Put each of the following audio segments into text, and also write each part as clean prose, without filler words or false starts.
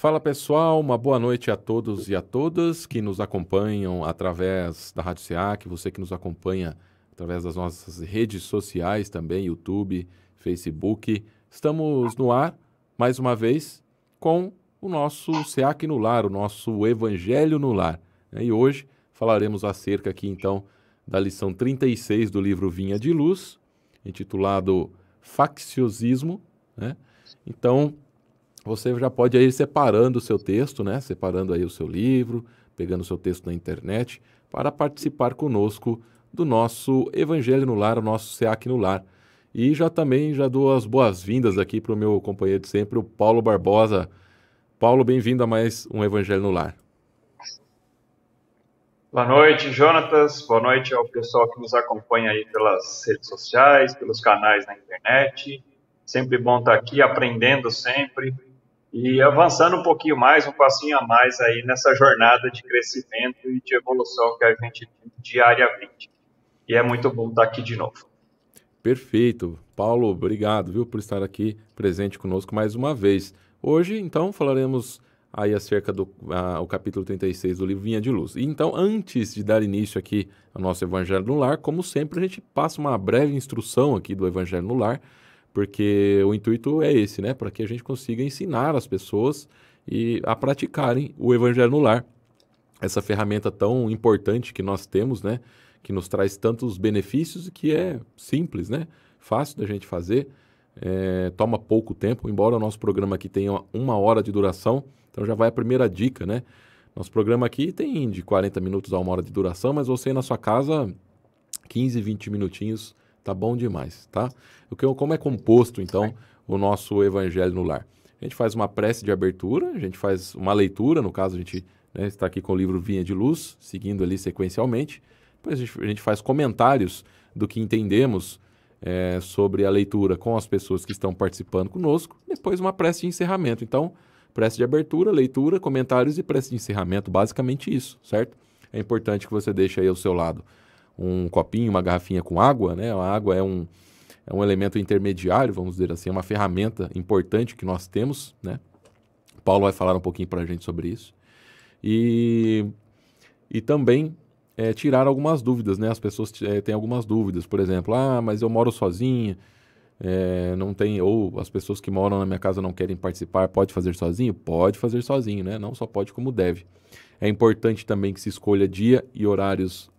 Fala pessoal, uma boa noite a todos e a todas que nos acompanham através da Rádio SEAC, você que nos acompanha através das nossas redes sociais também, YouTube, Facebook. Estamos no ar, mais uma vez, com o nosso SEAC no Lar, o nosso Evangelho no Lar. E hoje falaremos acerca aqui então da lição 36 do livro Vinha de Luz, intitulado Facciosismo, né? Então, você já pode ir separando o seu texto, né? Separando aí o seu livro, pegando o seu texto na internet, para participar conosco do nosso Evangelho no Lar, o nosso SEAC no Lar. E já dou as boas-vindas aqui para o meu companheiro de sempre, o Paulo Barbosa. Paulo, bem-vindo a mais um Evangelho no Lar. Boa noite, Jonatas. Boa noite ao pessoal que nos acompanha aí pelas redes sociais, pelos canais na internet. Sempre bom estar aqui, aprendendo sempre e avançando um pouquinho mais, um passinho a mais aí nessa jornada de crescimento e de evolução que a gente tem diariamente. E é muito bom estar aqui de novo. Perfeito. Paulo, obrigado, viu, por estar aqui presente conosco mais uma vez. Hoje, então, falaremos aí acerca do o capítulo 36 do livro Vinha de Luz. E então, antes de dar início aqui ao nosso Evangelho no Lar, como sempre, a gente passa uma breve instrução aqui do Evangelho no Lar, porque o intuito é esse, né? Para que a gente consiga ensinar as pessoas a praticarem o Evangelho no Lar. Essa ferramenta tão importante que nós temos, né? Que nos traz tantos benefícios e que é simples, né? Fácil da gente fazer, toma pouco tempo, embora o nosso programa aqui tenha 1 hora de duração, então já vai a primeira dica, né? Nosso programa aqui tem de 40 minutos a 1 hora de duração, mas você na sua casa, 15, 20 minutinhos, tá bom demais, tá? Como é composto, então, o nosso Evangelho no Lar? A gente faz uma prece de abertura, a gente faz uma leitura, no caso a gente está aqui com o livro Vinha de Luz, seguindo ali sequencialmente. Depois a gente faz comentários do que entendemos sobre a leitura com as pessoas que estão participando conosco. Depois uma prece de encerramento. Então, prece de abertura, leitura, comentários e prece de encerramento. Basicamente isso, certo? É importante que você deixe aí ao seu lado um copinho, uma garrafinha com água, né? A água é um elemento intermediário, vamos dizer assim, é uma ferramenta importante que nós temos, né? O Paulo vai falar um pouquinho para a gente sobre isso. E também tirar algumas dúvidas, né? As pessoas têm algumas dúvidas, por exemplo, mas eu moro sozinho, não tem, ou as pessoas que moram na minha casa não querem participar, pode fazer sozinho? Pode fazer sozinho, né? Não só pode como deve. É importante também que se escolha dia e horários,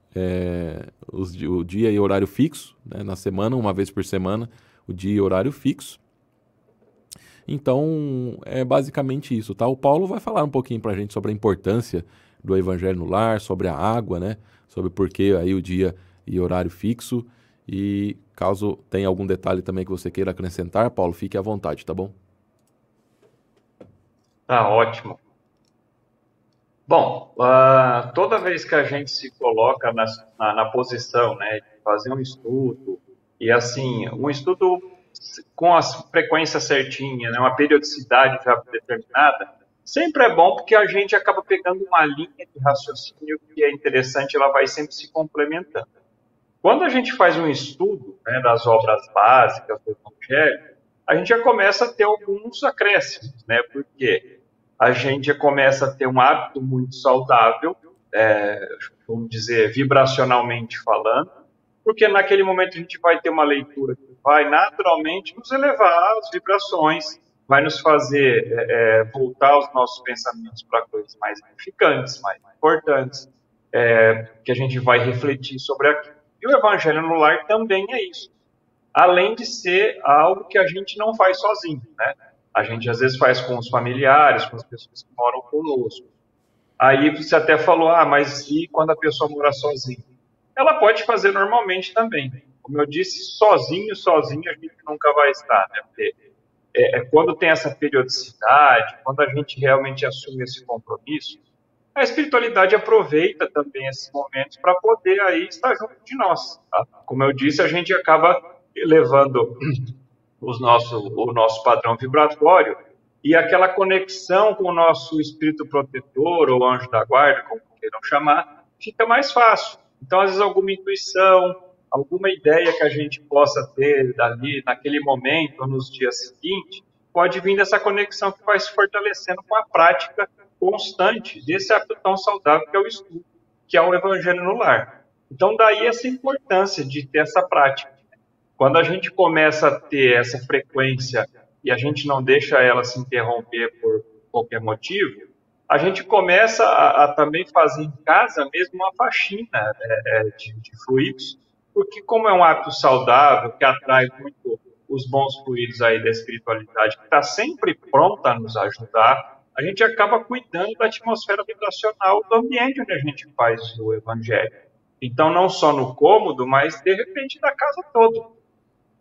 o dia e horário fixo, né? Na semana, uma vez por semana, o dia e horário fixo. Então, é basicamente isso, tá? O Paulo vai falar um pouquinho pra gente sobre a importância do Evangelho no Lar, sobre a água, né? Sobre por que aí o dia e horário fixo. E caso tenha algum detalhe também que você queira acrescentar, Paulo, fique à vontade, tá bom? Tá ótimo. Bom, toda vez que a gente se coloca na posição, né, de fazer um estudo, e assim, um estudo com a frequência certinha, né, uma periodicidade já determinada, sempre é bom porque a gente acaba pegando uma linha de raciocínio que é interessante, ela vai sempre se complementando. Quando a gente faz um estudo, né, das obras básicas do Evangelho, a gente já começa a ter alguns acréscimos, né, porque a gente já começa a ter um hábito muito saudável, vamos dizer, vibracionalmente falando, porque naquele momento a gente vai ter uma leitura que vai naturalmente nos elevar às vibrações, vai nos fazer voltar os nossos pensamentos para coisas mais edificantes, mais importantes, que a gente vai refletir sobre aquilo. E o Evangelho no Lar também é isso, além de ser algo que a gente não faz sozinho, né? A gente às vezes faz com os familiares, com as pessoas que moram conosco. Aí você até falou, mas e quando a pessoa mora sozinha? Ela pode fazer normalmente também. Como eu disse, sozinho a gente nunca vai estar, né? Porque quando tem essa periodicidade, quando a gente realmente assume esse compromisso, a espiritualidade aproveita também esses momentos para poder aí estar junto de nós. Tá? Como eu disse, a gente acaba elevando o nosso padrão vibratório e aquela conexão com o nosso espírito protetor ou anjo da guarda, como queiram chamar, fica mais fácil. Então, às vezes, alguma intuição, alguma ideia que a gente possa ter dali, naquele momento ou nos dias seguintes, pode vir dessa conexão que vai se fortalecendo com a prática constante desse hábito tão saudável que é o estudo, que é o Evangelho no lar. Então, daí essa importância de ter essa prática. Quando a gente começa a ter essa frequência e a gente não deixa ela se interromper por qualquer motivo, a gente começa a também fazer em casa mesmo uma faxina de fluidos, porque como é um hábito saudável, que atrai muito os bons fluidos aí da espiritualidade, que está sempre pronta a nos ajudar, a gente acaba cuidando da atmosfera vibracional do ambiente onde a gente faz o Evangelho. Então, não só no cômodo, mas de repente da casa toda.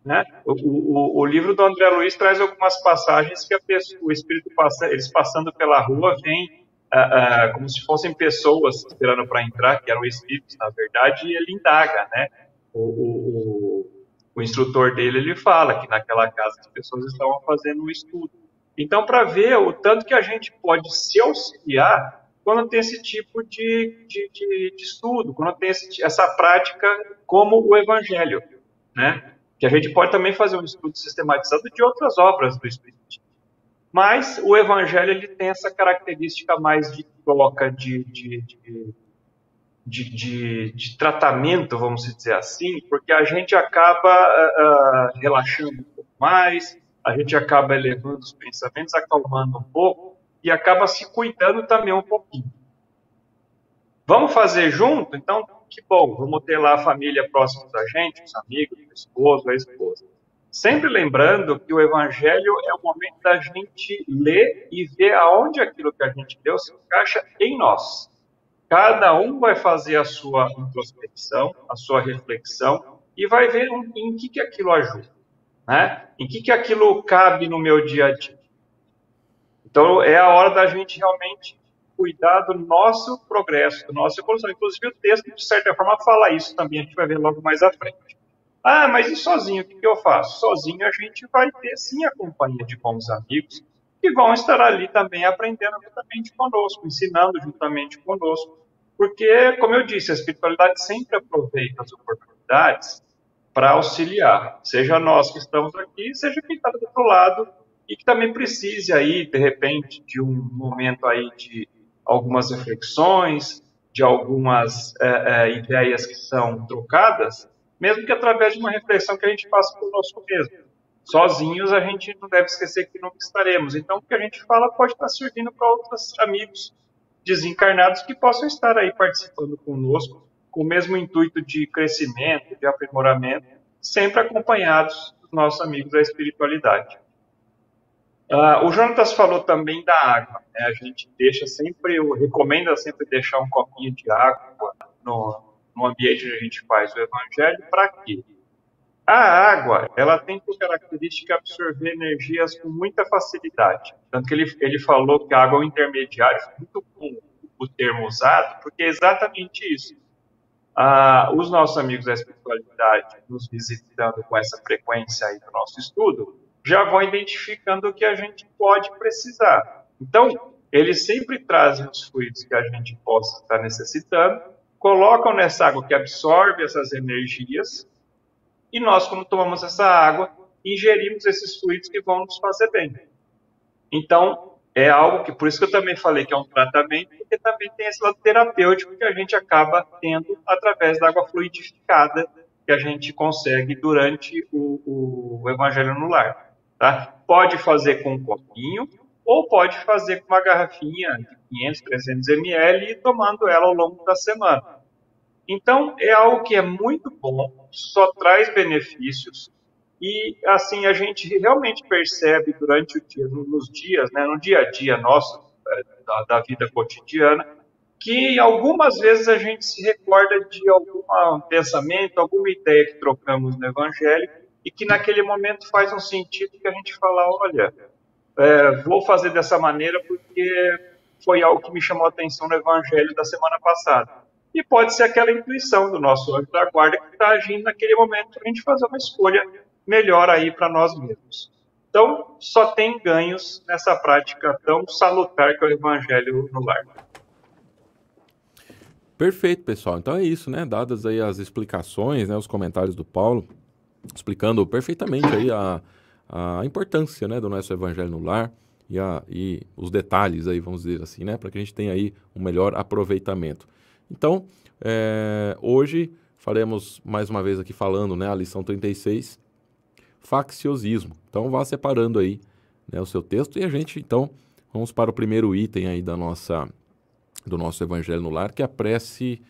Né? O livro do André Luiz traz algumas passagens que o Espírito eles passando pela rua vêm como se fossem pessoas esperando para entrar, que eram espíritos, na verdade, e ele indaga, né? O instrutor dele, ele fala que naquela casa as pessoas estavam fazendo um estudo. Então, para ver o tanto que a gente pode se auxiliar quando tem esse tipo de estudo, quando tem essa prática como o Evangelho, né? Que a gente pode também fazer um estudo sistematizado de outras obras do Espiritismo. Mas o Evangelho ele tem essa característica mais de troca, de tratamento, vamos dizer assim, porque a gente acaba relaxando um pouco mais, a gente acaba elevando os pensamentos, acalmando um pouco e acaba se cuidando também um pouquinho. Vamos fazer junto? Então, que bom, vamos ter lá a família próxima da gente, os amigos, o esposo, a esposa. Sempre lembrando que o Evangelho é o momento da gente ler e ver aonde aquilo que a gente leu se encaixa em nós. Cada um vai fazer a sua introspecção, a sua reflexão e vai ver em que aquilo ajuda, né? Em que aquilo cabe no meu dia a dia. Então, é a hora da gente realmente cuidar do nosso progresso, da nossa evolução. Inclusive, o texto, de certa forma, fala isso também, a gente vai ver logo mais à frente. Ah, mas e sozinho, o que eu faço? Sozinho a gente vai ter, sim, a companhia de bons amigos que vão estar ali também aprendendo juntamente conosco, ensinando juntamente conosco. Porque, como eu disse, a espiritualidade sempre aproveita as oportunidades para auxiliar, seja nós que estamos aqui, seja quem está do outro lado e que também precise aí, de repente, de um momento aí de algumas reflexões, de algumas ideias que são trocadas, mesmo que através de uma reflexão que a gente faça conosco mesmo. Sozinhos a gente não deve esquecer que nunca estaremos. Então o que a gente fala pode estar servindo para outros amigos desencarnados que possam estar aí participando conosco, com o mesmo intuito de crescimento, de aprimoramento, sempre acompanhados dos nossos amigos da espiritualidade. O Jonatas falou também da água, né? A gente recomenda sempre deixar um copinho de água no ambiente onde a gente faz o Evangelho. Para quê? A água, ela tem por característica absorver energias com muita facilidade. Tanto que ele falou que a água é um intermediário, muito bom o termo usado, porque é exatamente isso. Os nossos amigos da espiritualidade, nos visitando com essa frequência aí do nosso estudo, já vão identificando o que a gente pode precisar. Então, eles sempre trazem os fluidos que a gente possa estar necessitando, colocam nessa água que absorve essas energias, e nós, quando tomamos essa água, ingerimos esses fluidos que vão nos fazer bem. Então, é algo que, por isso que eu também falei que é um tratamento, porque também tem esse lado terapêutico que a gente acaba tendo através da água fluidificada que a gente consegue durante o Evangelho no Lar. Tá? Pode fazer com um copinho, ou pode fazer com uma garrafinha de 500, 300 ml e tomando ela ao longo da semana. Então, é algo que é muito bom, só traz benefícios e, assim, a gente realmente percebe durante o dia, nos dias, né, no dia a dia nosso, da vida cotidiana, que algumas vezes a gente se recorda de algum pensamento, alguma ideia que trocamos no Evangelho e que naquele momento faz um sentido que a gente fala, olha, vou fazer dessa maneira porque foi algo que me chamou a atenção no Evangelho da semana passada. E pode ser aquela intuição do nosso anjo da guarda que está agindo naquele momento para a gente fazer uma escolha melhor aí para nós mesmos. Então, só tem ganhos nessa prática tão salutar que é o Evangelho no Lar. Perfeito, pessoal. Então é isso, né? Dadas aí as explicações, né, os comentários do Paulo, explicando perfeitamente aí a importância, né, do nosso Evangelho no Lar e os detalhes aí, vamos dizer assim, né, para que a gente tenha aí um melhor aproveitamento. Então, hoje faremos mais uma vez aqui falando, né, a lição 36, facciosismo. Então, vá separando aí, né, o seu texto e a gente, então, vamos para o primeiro item aí do nosso Evangelho no Lar, que é a prece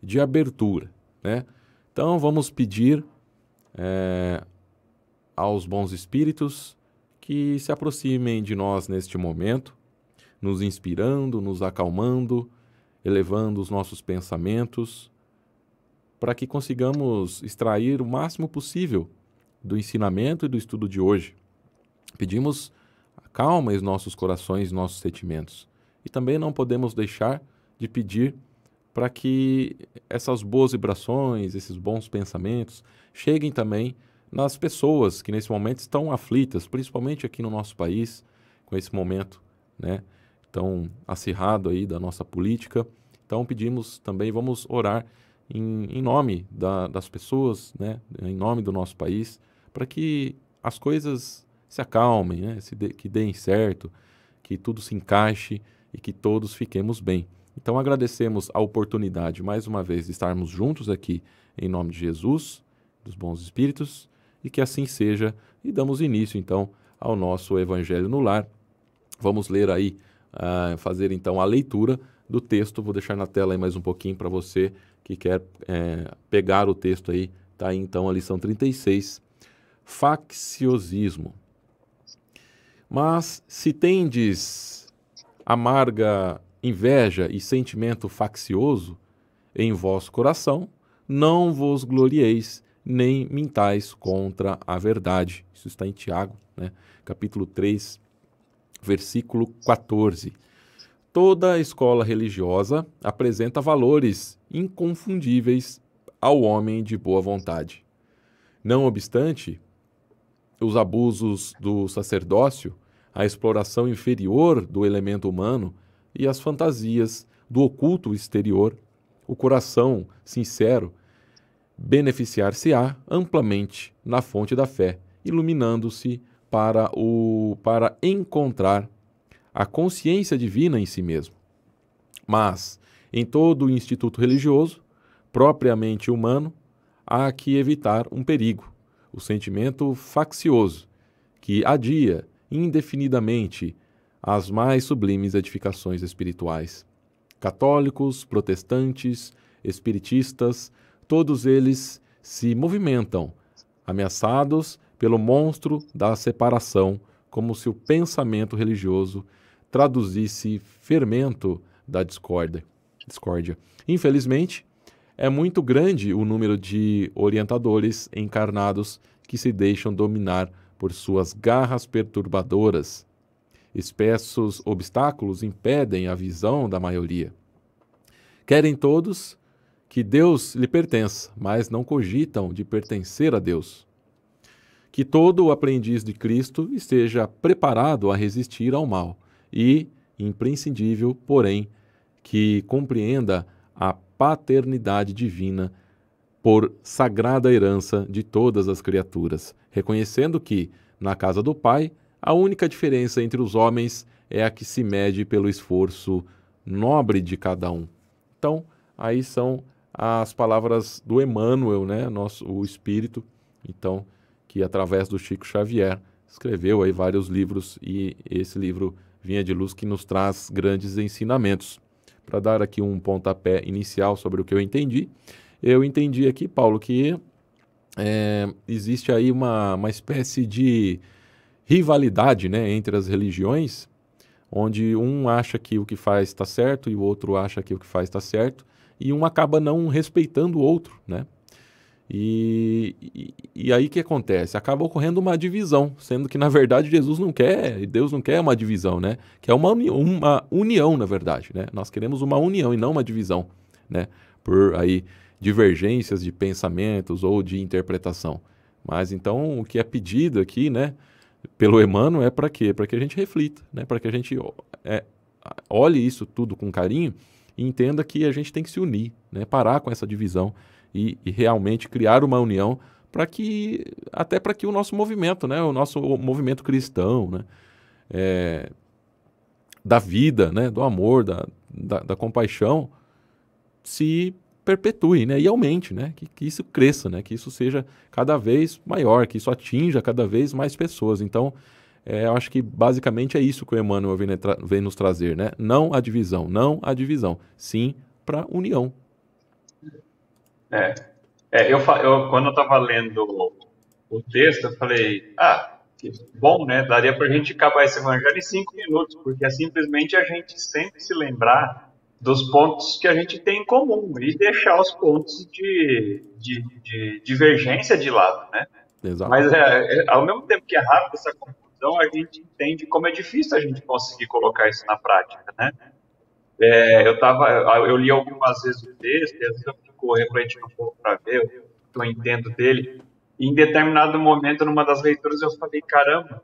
de abertura, né? Então, vamos pedir aos bons espíritos que se aproximem de nós neste momento, nos inspirando, nos acalmando, elevando os nossos pensamentos, para que consigamos extrair o máximo possível do ensinamento e do estudo de hoje. Pedimos calma em nossos corações, nossos sentimentos. E também não podemos deixar de pedir para que essas boas vibrações, esses bons pensamentos, cheguem também nas pessoas que nesse momento estão aflitas, principalmente aqui no nosso país, com esse momento, né, tão acirrado aí da nossa política. Então pedimos também, vamos orar em nome das pessoas, né, em nome do nosso país, para que as coisas se acalmem, né, que deem certo, que tudo se encaixe e que todos fiquemos bem. Então agradecemos a oportunidade, mais uma vez, de estarmos juntos aqui em nome de Jesus, dos bons espíritos, e que assim seja. E damos início, então, ao nosso Evangelho no Lar. Vamos ler aí, fazer então a leitura do texto. Vou deixar na tela aí mais um pouquinho para você que quer pegar o texto aí. Está aí então a lição 36, facciosismo. Mas se tendes amarga inveja e sentimento faccioso em vosso coração, não vos glorieis, nem mintais contra a verdade. Isso está em Tiago, né? Capítulo 3, versículo 14. Toda a escola religiosa apresenta valores inconfundíveis ao homem de boa vontade. Não obstante, os abusos do sacerdócio, a exploração inferior do elemento humano e as fantasias do oculto exterior, o coração sincero beneficiar-se-á amplamente na fonte da fé, iluminando-se para encontrar a consciência divina em si mesmo. Mas, em todo o instituto religioso, propriamente humano, há que evitar um perigo, o sentimento faccioso, que adia indefinidamente as mais sublimes edificações espirituais. Católicos, protestantes, espiritistas, todos eles se movimentam, ameaçados pelo monstro da separação, como se o pensamento religioso traduzisse fermento da discórdia. Infelizmente, é muito grande o número de orientadores encarnados que se deixam dominar por suas garras perturbadoras. Espessos obstáculos impedem a visão da maioria. Querem todos que Deus lhe pertença, mas não cogitam de pertencer a Deus. Que todo o aprendiz de Cristo esteja preparado a resistir ao mal e, imprescindível, porém, que compreenda a paternidade divina por sagrada herança de todas as criaturas, reconhecendo que, na casa do Pai, a única diferença entre os homens é a que se mede pelo esforço nobre de cada um. Então, aí são as palavras do Emmanuel, né, o Espírito, então, que através do Chico Xavier escreveu aí vários livros, e esse livro Vinha de Luz que nos traz grandes ensinamentos. Para dar aqui um pontapé inicial sobre o que eu entendi aqui, Paulo, que existe aí uma espécie de rivalidade, né, entre as religiões, onde um acha que o que faz está certo e o outro acha que o que faz está certo, e um acaba não respeitando o outro, né? E aí o que acontece? Acaba ocorrendo uma divisão, sendo que, na verdade, Deus não quer uma divisão, né? Que é uma união, na verdade, né? Nós queremos uma união e não uma divisão, né? Por aí divergências de pensamentos ou de interpretação. Mas então o que é pedido aqui, né, pelo Emmanuel é para quê? Para que a gente reflita, né? Para que a gente olhe isso tudo com carinho e entenda que a gente tem que se unir, né? Parar com essa divisão e realmente criar uma união até para que o nosso movimento, né, o nosso movimento cristão, né, da vida, né, do amor, da compaixão, se perpetue, né, e aumente, né, que isso cresça, né, que isso seja cada vez maior, que isso atinja cada vez mais pessoas. Então, eu acho que basicamente é isso que o Emmanuel vem nos trazer, né, não a divisão, sim para a união. Quando eu estava lendo o texto, eu falei, que bom, né? Daria para a gente acabar esse evangelho em 5 minutos, porque é simplesmente a gente sempre se lembrar dos pontos que a gente tem em comum e deixar os pontos de divergência de lado, né? Exato. Mas ao mesmo tempo que é rápido essa conclusão, a gente entende como é difícil a gente conseguir colocar isso na prática, né? Eu li algumas vezes o texto, e às vezes eu fico refletindo um pouco para ver o que eu entendo dele. E em determinado momento, numa das leituras, eu falei, caramba,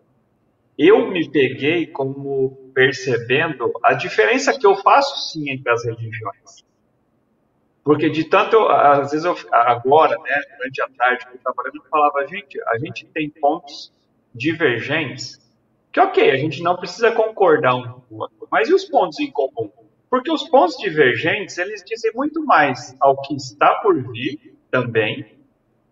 eu me peguei como percebendo a diferença que eu faço sim entre as religiões. Porque de tanto, às vezes, agora, né, durante a tarde que eu estava lendo, eu falava, gente, a gente tem pontos divergentes, que ok, a gente não precisa concordar um com o outro, mas e os pontos em comum? Porque os pontos divergentes, eles dizem muito mais ao que está por vir também,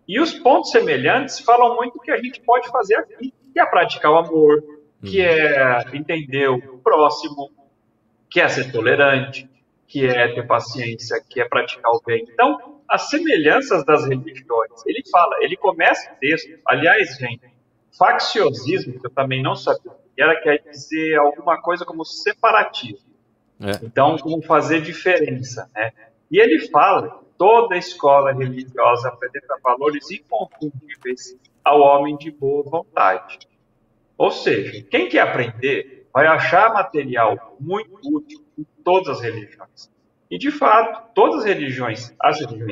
e os pontos semelhantes falam muito o que a gente pode fazer aqui, que é praticar o amor, que é entender o próximo, que é ser tolerante, que é ter paciência, que é praticar o bem. Então, as semelhanças das religiões, ele começa o texto, aliás, gente, facciosismo, que eu também não sabia, quer dizer alguma coisa como separatismo. Então, como fazer diferença, né? E ele fala, toda escola religiosa apresenta valores inconfundíveis ao homem de boa vontade. Ou seja, quem quer aprender vai achar material muito útil em todas as religiões. E, de fato, todas as religiões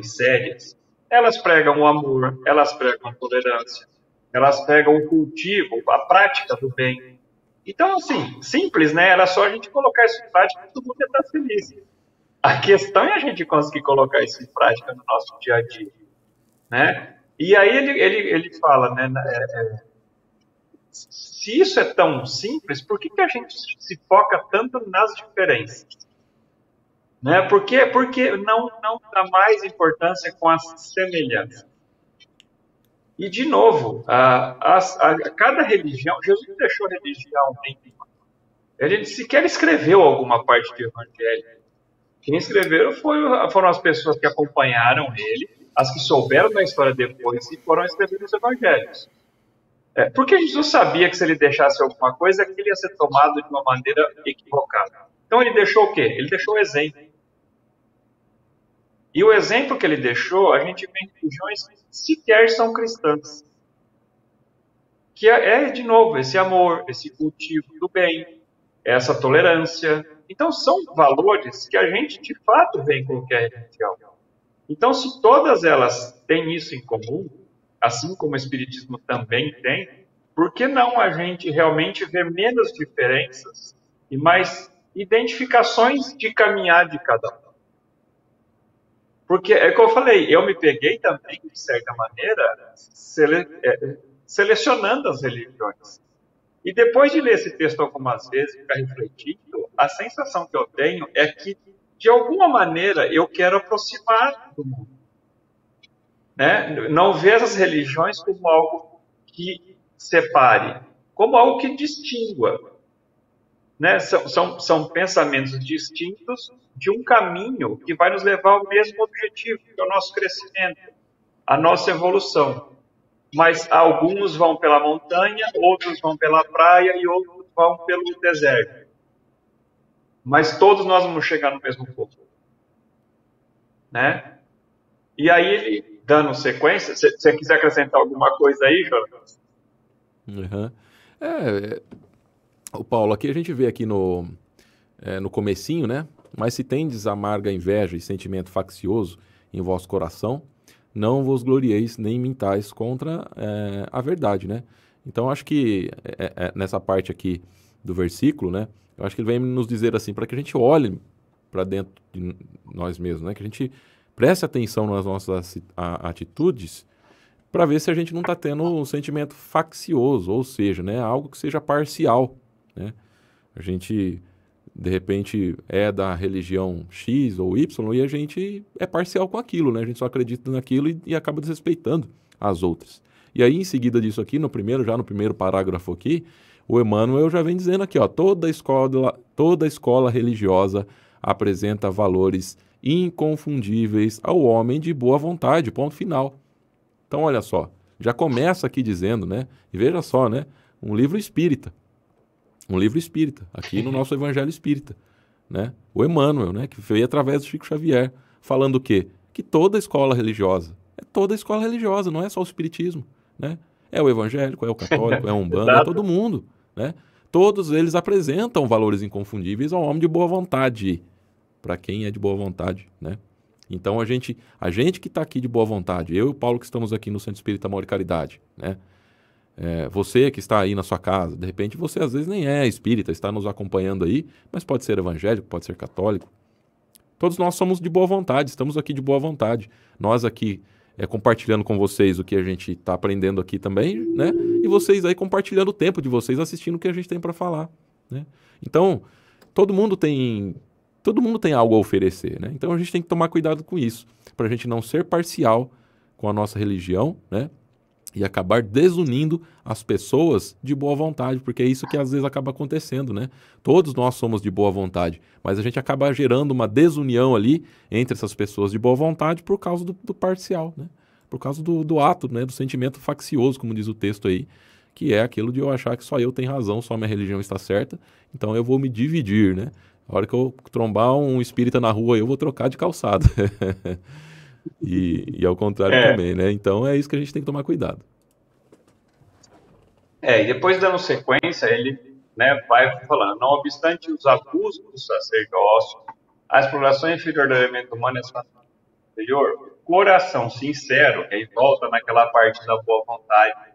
sérias, elas pregam o amor, elas pregam a tolerância, elas pregam o cultivo, a prática do bem. Então, assim, simples, né? Era só a gente colocar isso em prática e todo mundo ia estar feliz. A questão é a gente conseguir colocar isso em prática no nosso dia a dia, né? E aí ele fala, né? Se isso é tão simples, por que a gente se foca tanto nas diferenças? Né? Porque não dá mais importância com as semelhanças. E, de novo, cada religião, Jesus deixou religião nenhuma. Ele sequer escreveu alguma parte do Evangelho. Quem escreveram foram as pessoas que acompanharam ele, as que souberam da história depois e foram escrever os Evangelhos. Porque Jesus sabia que se ele deixasse alguma coisa, aquilo ia ser tomado de uma maneira equivocada. Então ele deixou o quê? Ele deixou o exemplo. E o exemplo que ele deixou, a gente vê em religiões que sequer são cristãs. Que de novo, esse amor, esse cultivo do bem, essa tolerância. Então, são valores que a gente, de fato, vê em qualquer religião. Então, se todas elas têm isso em comum, assim como o Espiritismo também tem, por que não a gente realmente ver menos diferenças e mais identificações de caminhar de cada um? Porque, é como eu falei, eu me peguei também, de certa maneira, selecionando as religiões. E depois de ler esse texto algumas vezes, ficar refletindo, a sensação que eu tenho é que, de alguma maneira, eu quero aproximar do mundo. Né? Não ver as religiões como algo que separe, como algo que distingua. Né? São pensamentos distintos de um caminho que vai nos levar ao mesmo objetivo, que é o nosso crescimento, a nossa evolução. Mas alguns vão pela montanha, outros vão pela praia e outros vão pelo deserto. Mas todos nós vamos chegar no mesmo ponto. Né? E aí ele, dando sequência, se você quiser acrescentar alguma coisa aí, Jonas? Uhum. O Paulo, aqui a gente vê aqui no comecinho, né? Mas se tendes amarga inveja e sentimento faccioso em vosso coração, não vos glorieis nem mintais contra a verdade, né? Então, acho que nessa parte aqui do versículo, né? Eu acho que ele vem nos dizer assim, para que a gente olhe para dentro de nós mesmos, né? Que a gente preste atenção nas nossas atitudes para ver se a gente não está tendo um sentimento faccioso, ou seja, né, algo que seja parcial, né? A gente, de repente, é da religião X ou Y e a gente é parcial com aquilo, né? A gente só acredita naquilo e acaba desrespeitando as outras. E aí, em seguida disso aqui, já no primeiro parágrafo aqui, o Emmanuel já vem dizendo aqui, ó, toda escola religiosa apresenta valores inconfundíveis ao homem de boa vontade, ponto final. Então, olha só, já começa aqui dizendo, né? E veja só, né? Um livro espírita, aqui no nosso Evangelho Espírita, né? O Emmanuel, né? Que veio através do Chico Xavier, falando o quê? Que toda escola religiosa, não é só o espiritismo, né? É o evangélico, é o católico, é a Umbanda, é todo Exato. mundo, né? Todos eles apresentam valores inconfundíveis ao homem de boa vontade, para quem é de boa vontade, né? Então a gente que está aqui de boa vontade, eu e o Paulo que estamos aqui no Centro Espírita Amor e Caridade, né? Você que está aí na sua casa, de repente você às vezes nem é espírita, está nos acompanhando aí, mas pode ser evangélico, pode ser católico. Todos nós somos de boa vontade, estamos aqui de boa vontade. Nós aqui compartilhando com vocês o que a gente está aprendendo aqui também, né? E vocês aí compartilhando o tempo de vocês, assistindo o que a gente tem para falar, né? Então, todo mundo tem algo a oferecer, né? Então a gente tem que tomar cuidado com isso, para a gente não ser parcial com a nossa religião, né? E acabar desunindo as pessoas de boa vontade, porque é isso que às vezes acaba acontecendo, né? Todos nós somos de boa vontade, mas a gente acaba gerando uma desunião ali entre essas pessoas de boa vontade por causa do parcial, né? Por causa do ato, né? Do sentimento faccioso, como diz o texto aí, que é aquilo de eu achar que só eu tenho razão, só minha religião está certa, então eu vou me dividir, né? A hora que eu trombar um espírita na rua, eu vou trocar de calçado. E ao contrário É, também, né? Então é isso que a gente tem que tomar cuidado. e depois dando sequência, ele, né, vai falando, não obstante os abusos do sacerdócio, a exploração inferior do elemento humano e a sua superior, coração sincero, e aí volta naquela parte da boa vontade,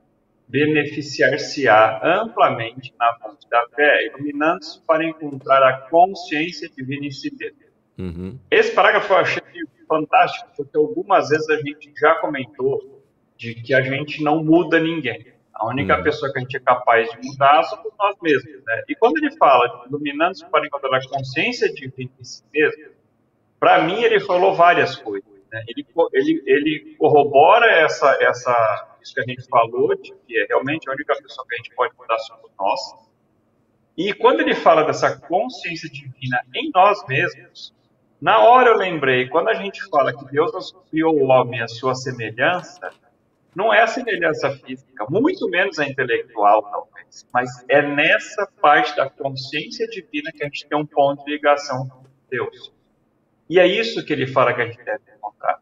beneficiar-se-á amplamente na fonte da fé, iluminando-se para encontrar a consciência divina em si mesmo. Uhum, Esse parágrafo eu achei fantástico, porque algumas vezes a gente já comentou de que a gente não muda ninguém. A única uhum, pessoa que a gente é capaz de mudar somos nós mesmos, né? E quando ele fala de iluminando-se para encontrar a consciência divina em si mesmo, para mim ele falou várias coisas, né? Ele corrobora isso que a gente falou, de que é realmente a única pessoa que a gente pode mudar somos nós. E quando ele fala dessa consciência divina em nós mesmos, na hora eu lembrei, quando a gente fala que Deus nos criou o homem à sua semelhança, não é a semelhança física, muito menos a intelectual, talvez, mas é nessa parte da consciência divina que a gente tem um ponto de ligação com Deus. E é isso que ele fala que a gente deve encontrar.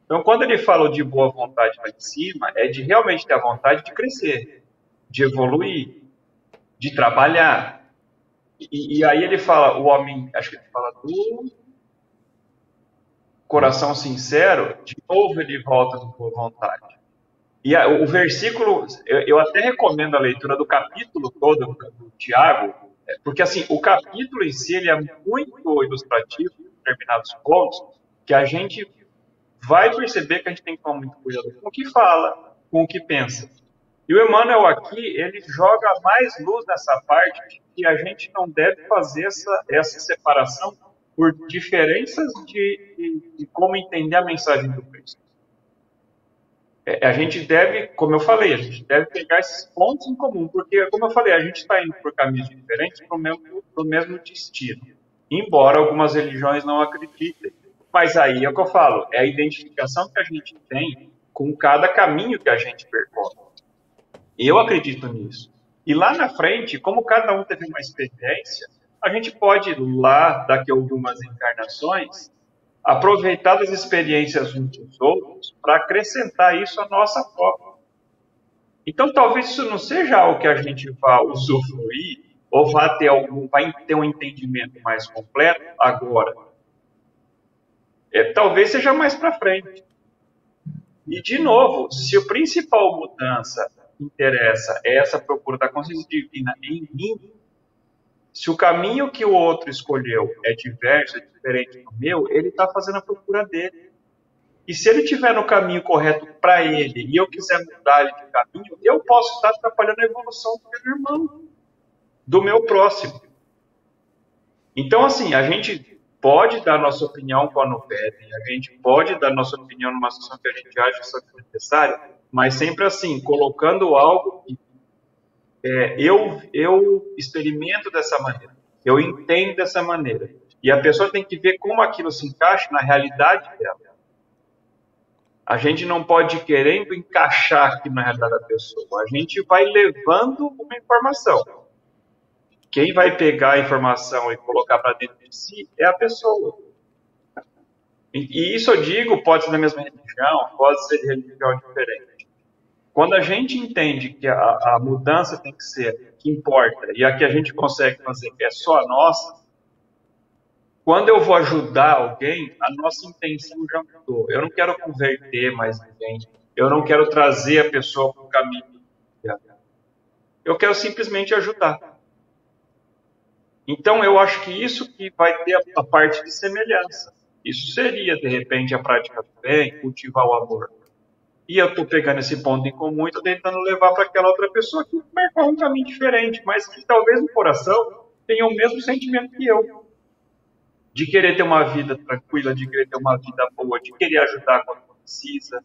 Então, quando ele fala de boa vontade lá em cima, é de realmente ter a vontade de crescer, de evoluir, de trabalhar. E aí ele fala, o homem, acho que ele fala do coração sincero, de novo ele volta com boa vontade. E o versículo, eu até recomendo a leitura do capítulo todo do Tiago, porque assim, o capítulo em si ele é muito ilustrativo em determinados pontos, que a gente vai perceber que a gente tem que tomar muito cuidado com o que fala, com o que pensa. E o Emmanuel aqui, ele joga mais luz nessa parte de que a gente não deve fazer essa separação por diferenças de como entender a mensagem do Cristo. A gente deve, como eu falei, a gente deve pegar esses pontos em comum, porque, como eu falei, a gente está indo por caminhos diferentes para o mesmo destino, embora algumas religiões não acreditem. Mas aí é o que eu falo, é a identificação que a gente tem com cada caminho que a gente percorre. E eu acredito nisso. E lá na frente, como cada um teve uma experiência, a gente pode, lá, daqui a algumas encarnações, aproveitar das experiências uns dos outros para acrescentar isso à nossa própria. Então, talvez isso não seja algo que a gente vá usufruir ou vai ter um entendimento mais completo agora. Talvez seja mais para frente. E, de novo, se a principal mudança que interessa é essa procura da consciência divina em mim, se o caminho que o outro escolheu é diverso, é diferente do meu, ele está fazendo a procura dele. E se ele estiver no caminho correto para ele e eu quiser mudar ele de caminho, eu posso estar atrapalhando a evolução do meu irmão, do meu próximo. Então, assim, a gente pode dar nossa opinião quando pedem, a gente pode dar nossa opinião numa situação que a gente acha que é necessária, mas sempre assim, colocando algo que eu experimento dessa maneira, eu entendo dessa maneira. E a pessoa tem que ver como aquilo se encaixa na realidade dela. A gente não pode ir querendo encaixar aqui na realidade da pessoa. A gente vai levando uma informação. Quem vai pegar a informação e colocar para dentro de si é a pessoa. E isso eu digo, pode ser da mesma religião, pode ser de religião diferente. Quando a gente entende que a mudança tem que ser que importa e a que a gente consegue fazer, que é só a nossa, quando eu vou ajudar alguém, a nossa intenção já mudou. Eu não quero converter mais ninguém. Eu não quero trazer a pessoa para o caminho. Eu quero simplesmente ajudar. Então, eu acho que isso que vai ter a parte de semelhança. Isso seria, de repente, a prática do bem, cultivar o amor. E eu estou pegando esse ponto em comum e estou tentando levar para aquela outra pessoa que percorre um caminho diferente, mas que talvez no coração tenha o mesmo sentimento que eu. De querer ter uma vida tranquila, de querer ter uma vida boa, de querer ajudar quando precisa,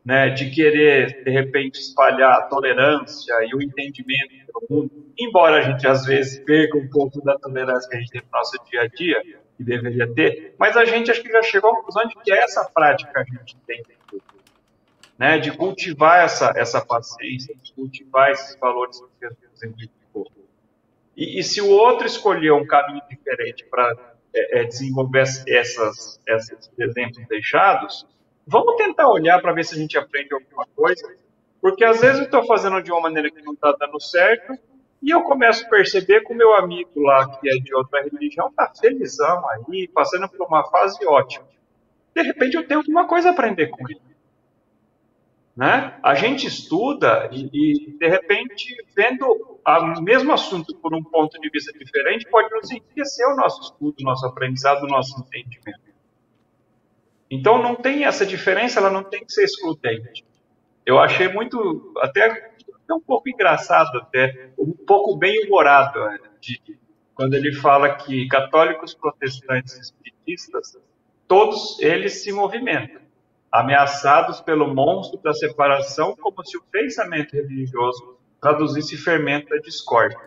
né? De querer, de repente, espalhar a tolerância e o entendimento pelo mundo. Embora a gente, às vezes, perca um pouco da tolerância que a gente tem no nosso dia a dia, que deveria ter, mas a gente acho que já chegou à conclusão de que é essa prática que a gente tem, né? De cultivar essa paciência, de cultivar esses valores que Jesus exemplificou. E se o outro escolher um caminho diferente para desenvolver esses exemplos deixados, vamos tentar olhar para ver se a gente aprende alguma coisa, porque às vezes eu estou fazendo de uma maneira que não está dando certo, e eu começo a perceber que o meu amigo lá, que é de outra religião, está felizão aí, passando por uma fase ótima. De repente eu tenho alguma coisa a aprender com ele. Né? A gente estuda e, de repente, vendo o mesmo assunto por um ponto de vista diferente, pode nos enriquecer o nosso estudo, o nosso aprendizado, o nosso entendimento. Então, não tem essa diferença, ela não tem que ser excludente. Eu achei muito, até um pouco engraçado, até um pouco bem-humorado, quando ele fala que católicos, protestantes e espiritistas, todos eles se movimentam, ameaçados pelo monstro da separação, como se o pensamento religioso traduzisse fermento da discórdia.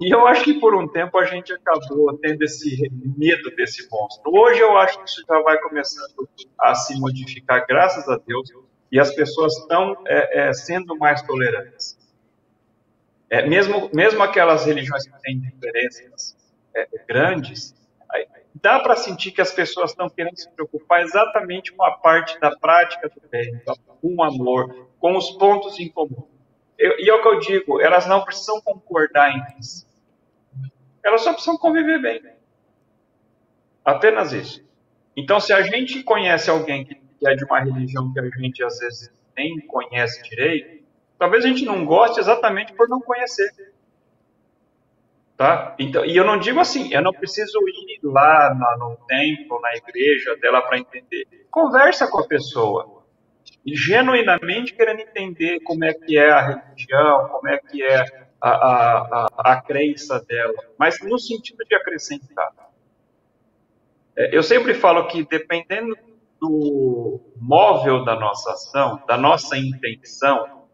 E eu acho que por um tempo a gente acabou tendo esse medo desse monstro. Hoje eu acho que isso já vai começando a se modificar, graças a Deus, e as pessoas estão sendo mais tolerantes. Mesmo aquelas religiões que têm diferenças grandes, dá para sentir que as pessoas estão querendo se preocupar exatamente com a parte da prática do bem, com o amor, com os pontos em comum. E é o que eu digo, elas não precisam concordar entre si. Elas só precisam conviver bem. Apenas isso. Então, se a gente conhece alguém que é de uma religião que a gente, às vezes, nem conhece direito, talvez a gente não goste exatamente por não conhecer. Tá? Então, e eu não digo assim, eu não preciso ir lá no templo, na igreja dela para entender. Conversa com a pessoa. E genuinamente querendo entender como é que é a religião, como é que é a crença dela. Mas no sentido de acrescentar. Eu sempre falo que dependendo do móvel da nossa ação, da nossa intenção,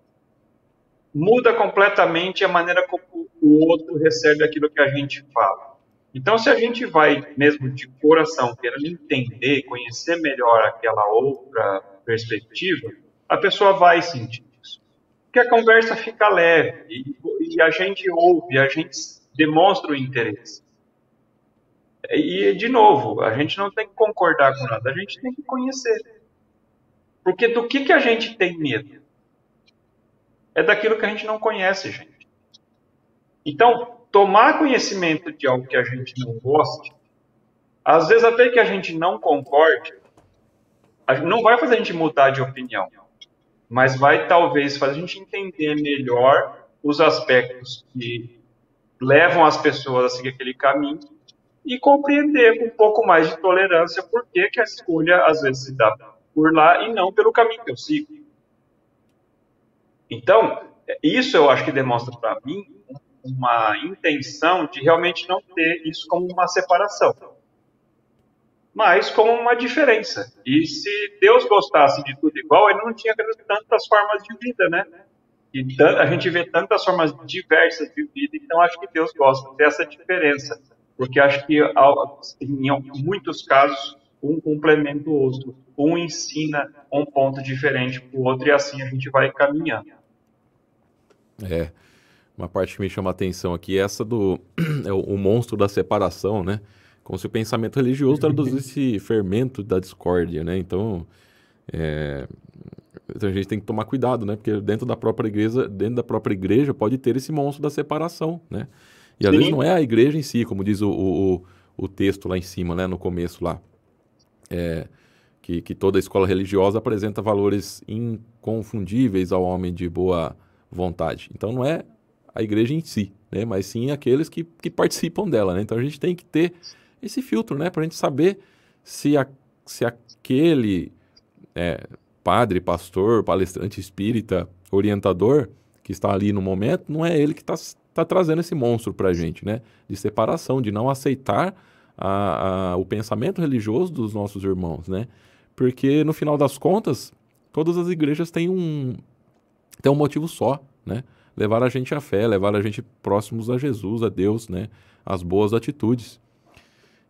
muda completamente a maneira como o outro recebe aquilo que a gente fala. Então, se a gente vai mesmo de coração, querendo entender, conhecer melhor aquela outra perspectiva, a pessoa vai sentir isso. Porque a conversa fica leve e a gente ouve, a gente demonstra o interesse. E, de novo, a gente não tem que concordar com nada, a gente tem que conhecer. Porque do que a gente tem medo? É daquilo que a gente não conhece, gente. Então, tomar conhecimento de algo que a gente não goste, às vezes até que a gente não concorde, não vai fazer a gente mudar de opinião, mas vai talvez fazer a gente entender melhor os aspectos que levam as pessoas a seguir aquele caminho e compreender com um pouco mais de tolerância por que a escolha às vezes se dá por lá e não pelo caminho que eu sigo. Então, isso eu acho que demonstra para mim uma intenção de realmente não ter isso como uma separação, mas como uma diferença. E se Deus gostasse de tudo igual, ele não tinha tantas formas de vida, né? E a gente vê tantas formas diversas de vida, então acho que Deus gosta dessa diferença, porque acho que em muitos casos um complementa o outro, um ensina um ponto diferente para o outro e assim a gente vai caminhando. É, uma parte que me chama a atenção aqui é essa do é o monstro da separação, né? Como se o pensamento religioso traduzisse fermento da discórdia, né? Então, a gente tem que tomar cuidado, né? Porque dentro da própria igreja pode ter esse monstro da separação, né? E às vezes não é a igreja em si, como diz o texto lá em cima, né? No começo lá. Que toda escola religiosa apresenta valores inconfundíveis ao homem de boa vontade. Então não é a igreja em si, né? Mas sim aqueles que participam dela, né? Então a gente tem que ter esse filtro, né? Para a gente saber se aquele padre, pastor, palestrante espírita, orientador que está ali no momento, não é ele que está trazendo esse monstro para a gente, né? De separação, de não aceitar o pensamento religioso dos nossos irmãos, né? Porque no final das contas, todas as igrejas têm um motivo só, né? Levar a gente à fé, levar a gente próximos a Jesus, a Deus, né? As boas atitudes.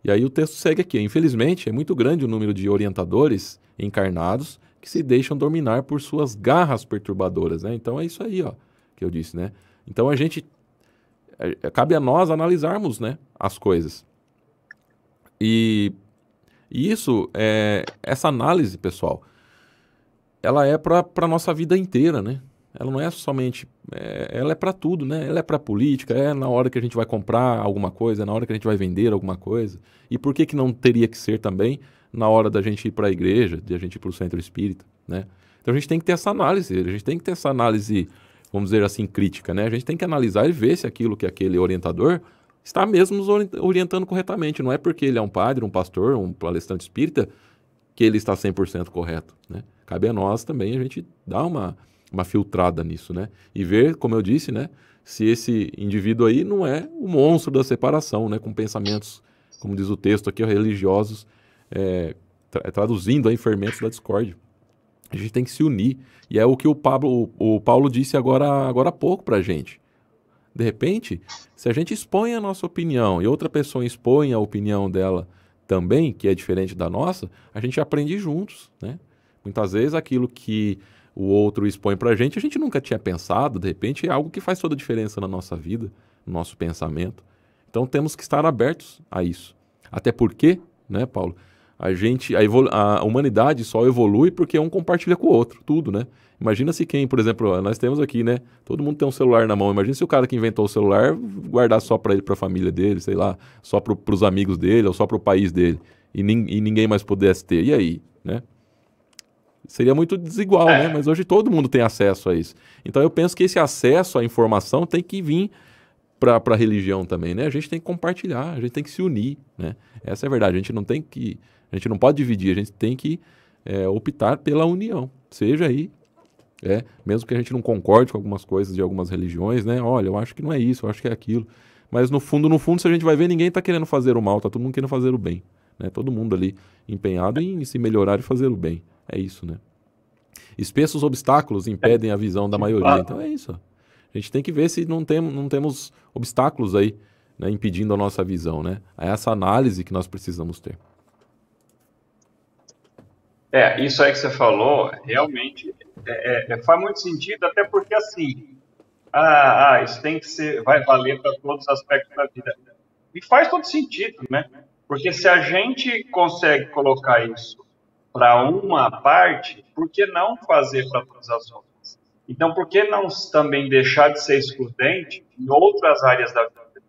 E aí o texto segue aqui. Infelizmente, é muito grande o número de orientadores encarnados que se deixam dominar por suas garras perturbadoras, né? Então é isso aí, ó, que eu disse, né? Então cabe a nós analisarmos, né, as coisas. E isso, essa análise, pessoal, ela é para a nossa vida inteira, né? Ela não é somente, ela é para tudo, né? Ela é para política, é na hora que a gente vai comprar alguma coisa, é na hora que a gente vai vender alguma coisa. E por que não teria que ser também na hora da gente ir para a igreja, de a gente ir para o centro espírita, né? Então a gente tem que ter essa análise, vamos dizer assim, crítica, né? A gente tem que analisar e ver se aquilo que aquele orientador está mesmo nos orientando corretamente. Não é porque ele é um padre, um pastor, um palestrante espírita que ele está 100% correto, né? Cabe a nós também a gente dar uma filtrada nisso, né? E ver, como eu disse, né? Se esse indivíduo aí não é o monstro da separação, né? Com pensamentos, como diz o texto aqui, religiosos, traduzindo aí fermentos da discórdia. A gente tem que se unir. E é o que o Paulo disse agora há pouco pra gente. De repente, se a gente expõe a nossa opinião e outra pessoa expõe a opinião dela também, que é diferente da nossa, a gente aprende juntos, né? Muitas vezes aquilo que o outro expõe pra gente, a gente nunca tinha pensado, de repente é algo que faz toda a diferença na nossa vida, no nosso pensamento. Então temos que estar abertos a isso. Até porque, né, Paulo, a humanidade só evolui porque um compartilha com o outro, tudo, né? Imagina se por exemplo, nós temos aqui, né? Todo mundo tem um celular na mão. Imagina se o cara que inventou o celular guardar só para ele, para a família dele, sei lá, só para os amigos dele ou só para o país dele e ninguém mais pudesse ter. E aí, né? Seria muito desigual, né? Mas hoje todo mundo tem acesso a isso. Então eu penso que esse acesso à informação tem que vir para a religião também, né? A gente tem que compartilhar, a gente tem que se unir, né? Essa é a verdade. A gente não pode dividir, a gente tem que optar pela união. Seja aí, mesmo que a gente não concorde com algumas coisas de algumas religiões, né? Olha, eu acho que não é isso, eu acho que é aquilo. Mas no fundo, se a gente vai ver, ninguém está querendo fazer o mal, tá todo mundo querendo fazer o bem, né? Todo mundo ali empenhado em se melhorar e fazer o bem. É isso, né? Espessos obstáculos impedem a visão da maioria. Então é isso. A gente tem que ver se não temos obstáculos aí, né, impedindo a nossa visão, né? É essa análise que nós precisamos ter. Isso aí que você falou, realmente faz muito sentido, até porque assim, isso tem que ser, vai valer para todos os aspectos da vida. E faz todo sentido, né? Porque se a gente consegue colocar isso para uma parte, por que não fazer para todas as outras? Então, por que não também deixar de ser excludente em outras áreas da vida?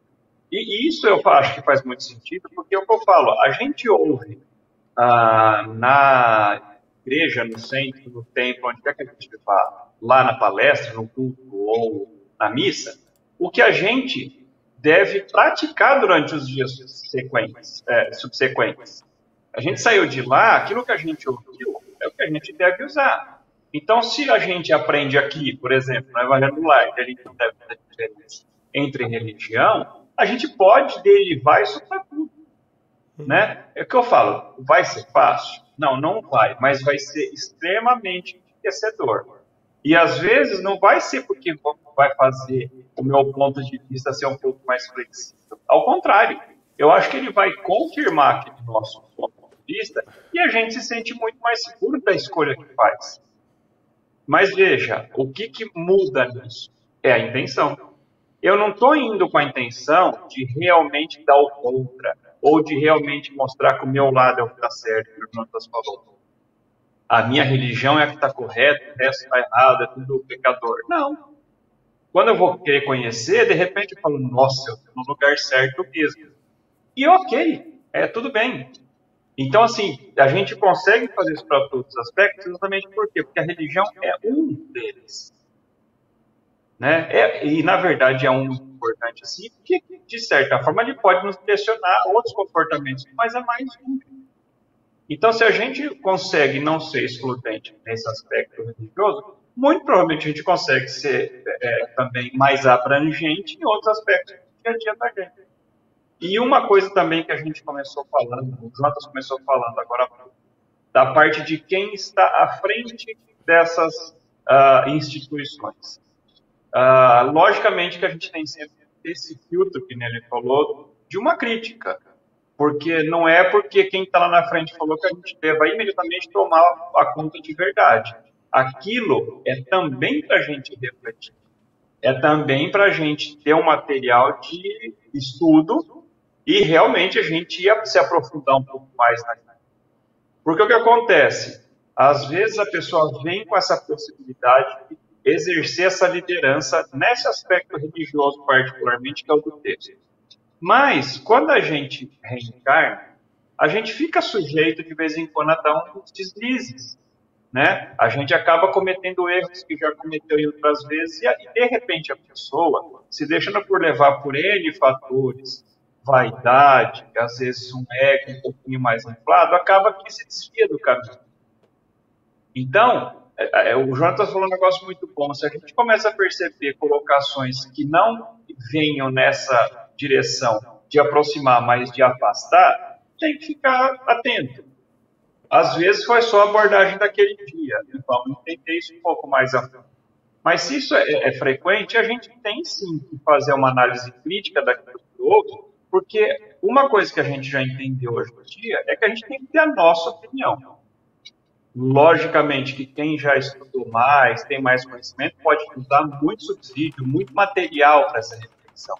E isso eu acho que faz muito sentido, porque é o que eu falo, a gente ouve na igreja, no centro, no templo, onde quer que a gente vá, lá na palestra, no culto ou na missa, o que a gente deve praticar durante os dias subsequentes. A gente saiu de lá, aquilo que a gente ouviu, é o que a gente deve usar. Então, se a gente aprende aqui, por exemplo, no Evangelho do Lar, que a gente não deve ter diferença entre religião, a gente pode derivar isso para tudo, né? É o que eu falo, vai ser fácil? Não, não vai, mas vai ser extremamente enriquecedor. E às vezes não vai ser porque vai fazer o meu ponto de vista ser um pouco mais flexível. Ao contrário, eu acho que ele vai confirmar aquele nosso ponto de vista e a gente se sente muito mais seguro da escolha que faz. Mas veja, o que muda nisso? É a intenção. Eu não estou indo com a intenção de realmente dar o contra, ou de realmente mostrar que o meu lado é o que está certo, que o Jonatas falou. A minha religião é a que está correta, o resto está errado, é tudo pecador. Não. Quando eu vou querer conhecer, de repente eu falo, nossa, eu estou no lugar certo mesmo. E ok, tudo bem. Então, assim, a gente consegue fazer isso para todos os aspectos, exatamente por quê? Porque a religião é um deles. Né? E, na verdade, é um muito importante, assim, porque, de certa forma, ele pode nos direcionar a outros comportamentos, mas é mais um. Então, se a gente consegue não ser excludente nesse aspecto religioso, muito provavelmente a gente consegue ser também mais abrangente em outros aspectos do dia a dia da gente. E uma coisa também que a gente começou falando, o Jonatas começou falando agora, da parte de quem está à frente dessas instituições. Logicamente que a gente tem sempre esse filtro, que ele falou, de uma crítica. Porque não é porque quem está lá na frente falou que a gente deva imediatamente tomar a conta de verdade. Aquilo é também para a gente refletir. É também para a gente ter um material de estudo e realmente a gente ia se aprofundar um pouco mais naquilo. Porque o que acontece? Às vezes a pessoa vem com essa possibilidade de exercer essa liderança nesse aspecto religioso particularmente, que é o do texto. Mas, quando a gente reencarna, a gente fica sujeito, de vez em quando, a dar uns deslizes, né? A gente acaba cometendo erros que já cometeu em outras vezes e, de repente, a pessoa, se deixando por levar por N fatores, vaidade, às vezes um ego um pouquinho mais inflado, acaba que se desvia do caminho. Então, o Jonatas falou um negócio muito bom. Se a gente começa a perceber colocações que não venham nessa direção de aproximar, mas de afastar, tem que ficar atento. Às vezes foi só a abordagem daquele dia, então entender isso um pouco mais a fundo. Mas se isso é frequente, a gente tem sim que fazer uma análise crítica daquilo do outro, porque uma coisa que a gente já entendeu hoje em dia é que a gente tem que ter a nossa opinião. Logicamente que quem já estudou mais, tem mais conhecimento, pode nos dar muito subsídio, muito material para essa reflexão.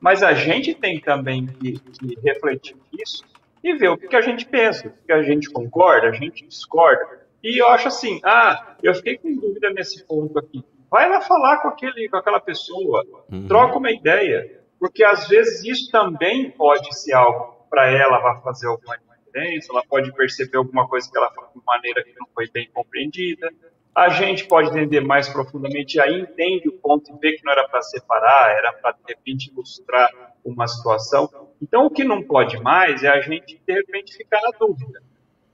Mas a gente tem também que refletir isso e ver o que a gente pensa, o que a gente concorda, a gente discorda. E eu acho assim, eu fiquei com dúvida nesse ponto aqui. Vai lá falar com aquela pessoa, troca uma ideia, porque às vezes isso também pode ser algo para ela, vai fazer alguma diferença, ela pode perceber alguma coisa que ela falou de maneira que não foi bem compreendida. A gente pode entender mais profundamente, aí entende o ponto e vê que não era para separar, era para, de repente, ilustrar uma situação. Então, o que não pode mais é a gente, de repente, ficar na dúvida,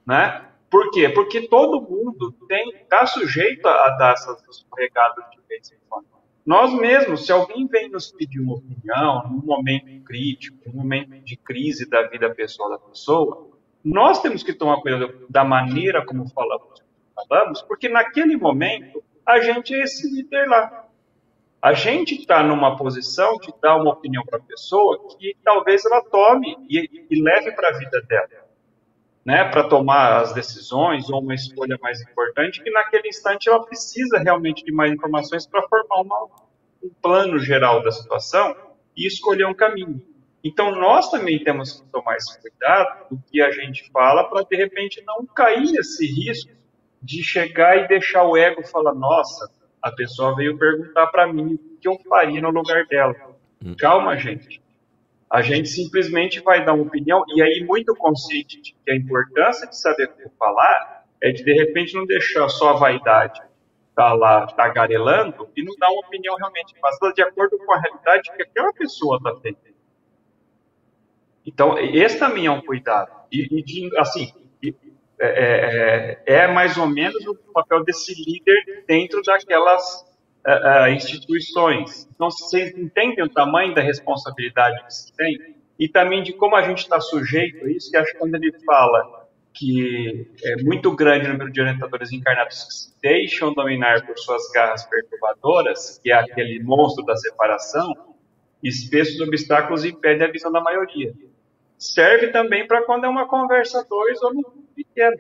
né? Por quê? Porque todo mundo está sujeito a dar essas escorregadas de vez em quando. Nós mesmos, se alguém vem nos pedir uma opinião, num momento crítico, num momento de crise da vida pessoal da pessoa, nós temos que tomar cuidado da maneira como falamos, porque naquele momento a gente é esse líder lá. A gente está numa posição de dar uma opinião para a pessoa que talvez ela tome e leve para a vida dela, né, para tomar as decisões ou uma escolha mais importante, que naquele instante ela precisa realmente de mais informações para formar um plano geral da situação e escolher um caminho. Então, nós também temos que tomar esse cuidado do que a gente fala para, de repente, não cair nesse risco de chegar e deixar o ego falar, nossa, a pessoa veio perguntar para mim o que eu faria no lugar dela. Calma, gente. A gente simplesmente vai dar uma opinião, e aí muito consciente de que a importância de saber como falar é de repente, não deixar só a vaidade estar lá tagarelando e não dar uma opinião realmente passada de acordo com a realidade que aquela pessoa está tendo. Então, esse também é um cuidado. é mais ou menos o papel desse líder dentro daquelas instituições. Então, vocês entendem o tamanho da responsabilidade que se tem e também de como a gente está sujeito a isso, que acho que quando ele fala que é muito grande o número de orientadores encarnados que se deixam dominar por suas garras perturbadoras, que é aquele monstro da separação, espessos obstáculos impedem a visão da maioria. Serve também para quando é uma conversa dois ou no grupo pequeno.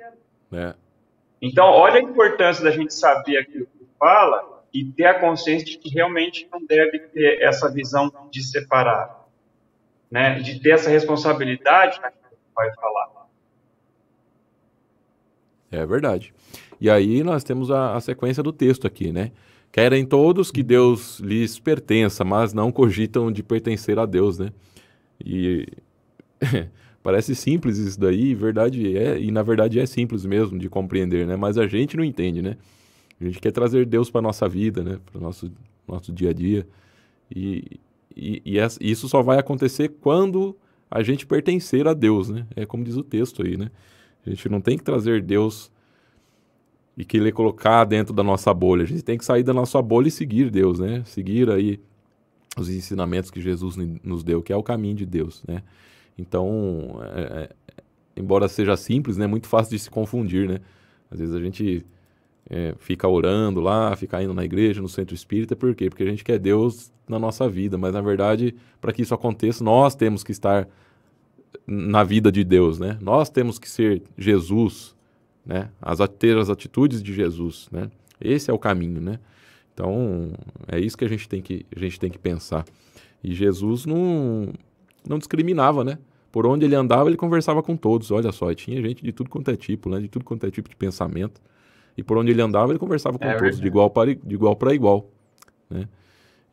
Então, olha a importância da gente saber aquilo que fala e ter a consciência de que realmente não deve ter essa visão de separar, né? De ter essa responsabilidade naquilo que vai falar. É verdade. E aí nós temos a sequência do texto aqui, né? Querem todos que Deus lhes pertença, mas não cogitam de pertencer a Deus, né? E parece simples isso daí, e na verdade é simples mesmo de compreender, né? Mas a gente não entende, né? A gente quer trazer Deus para nossa vida, né? Para o nosso dia a dia. E isso só vai acontecer quando a gente pertencer a Deus, né? É como diz o texto aí, né? A gente não tem que trazer Deus e querer colocar dentro da nossa bolha. A gente tem que sair da nossa bolha e seguir Deus, né? Seguir aí os ensinamentos que Jesus nos deu, que é o caminho de Deus, né? Então, embora seja simples, né? É muito fácil de se confundir, né? Às vezes a gente fica orando lá, fica indo na igreja, no centro espírita. Por quê? Porque a gente quer Deus na nossa vida. Mas, na verdade, para que isso aconteça, nós temos que estar na vida de Deus, né? Nós temos que ser Jesus, né? Ter as atitudes de Jesus, né? Esse é o caminho, né? Então, é isso que a gente tem que pensar. E Jesus não discriminava, né? Por onde ele andava, ele conversava com todos. Olha só, tinha gente de tudo quanto é tipo, né? De tudo quanto é tipo de pensamento. E por onde ele andava, ele conversava com todos, de igual para igual, né?